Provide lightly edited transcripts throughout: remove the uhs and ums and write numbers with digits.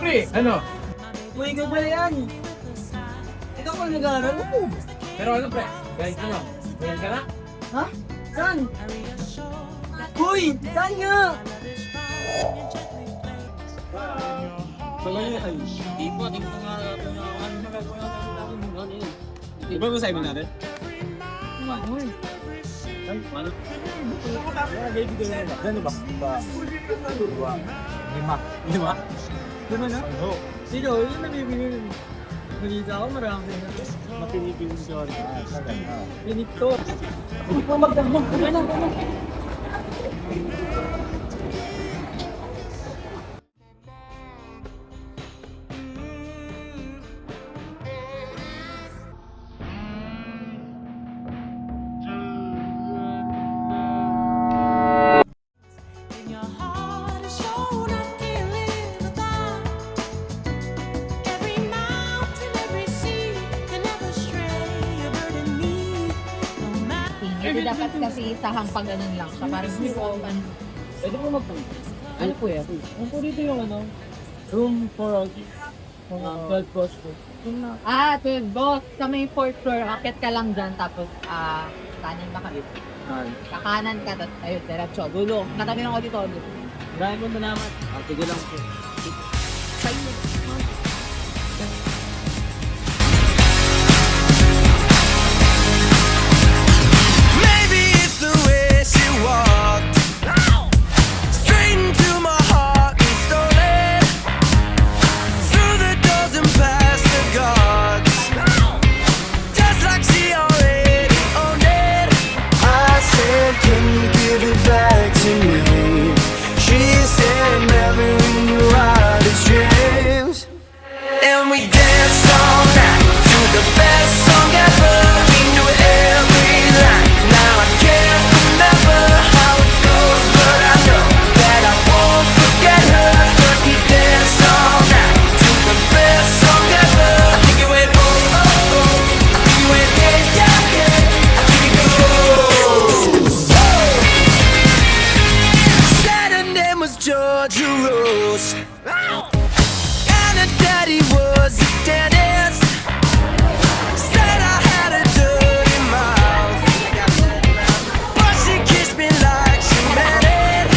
Pre, ano? Uy, ikaw pala yan. Ikaw pala nag-aaral mo. Pero ano pre? Galing ano? Galing ka na? Ha? Saan? Uy, saan nga? Di po nga Di ba masabi natin? Lima? Lima na? Oo. Sino? Yung nabibili. Balita ako marami na. Matinipin siya. Pinito. Hindi po magdamag. Ano? In your heart is shown, I can't live without. Every mountain, every sea, can never stray a bird in me. No matter. Hindi dapat kasi sahang pag ganun lang siya. Parang hindi ko ano. Pwede mo magpunta. Ano po yan? Ano po dito yung ano? Room 12 plus po. 12 boss. Sa may 4th floor, akit ka lang dyan. Tapos, kanan ba kami? Kakanan ka, tapos ayun, diretso. Dulo. Katabi ng auditorium. Maraming po salamat. Sige lang po. Maybe it's the way she walked straight into my heart and stole it through the doors and past the guards, just like she already owned it. I said, can you give it back to me? She said, never in your wildest dreams. And we danced all night to the best song ever. We knew every line. Now I can't remember how it goes, but I know that I won't forget her. 'Cause we danced all night to the best song ever. I think it went oh oh oh. I think it went yeah yeah yeah. I think it goes. Said her name was Georgia Rose. And her daddy was a dentist. Said I had a dirty mouth, but she kissed me like she meant it.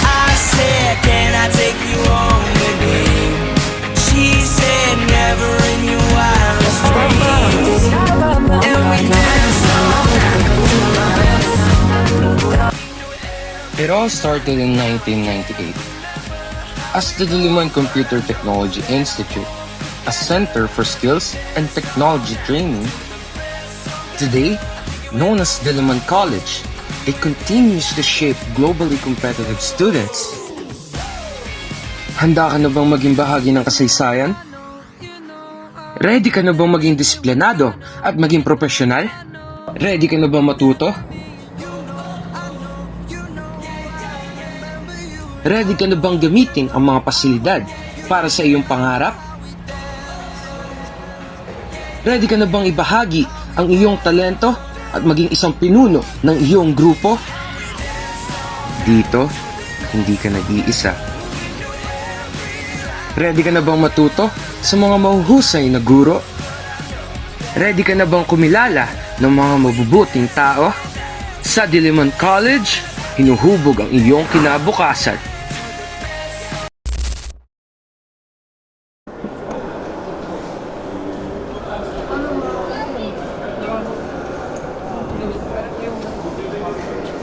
I said, can I take you home with me? She said, never in your wildest dreams. And we danced all night. It all started in 1998 as the Diliman Computer Technology Institute, a center for skills and technology training. Today, known as Diliman College, it continues to shape globally competitive students. Handa ka na bang maging bahagi ng kasaysayan? Ready ka na bang maging disiplinado at maging profesional? Ready ka na bang matuto? Ready ka na bang gamitin ang mga pasilidad para sa iyong pangarap? Ready ka na bang ibahagi ang iyong talento at maging isang pinuno ng iyong grupo? Dito, hindi ka nag-iisa. Ready ka na bang matuto sa mga mahuhusay na guro? Ready ka na bang kumilala ng mga mabubuting tao? Sa Diliman College, hinuhubog ang iyong kinabukasan.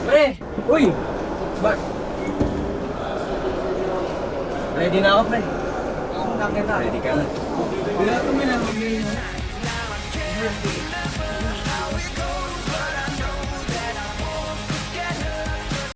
Pre! Uy! Ba't? Ready na ako, pre. Ready ka na. Wala ko man ang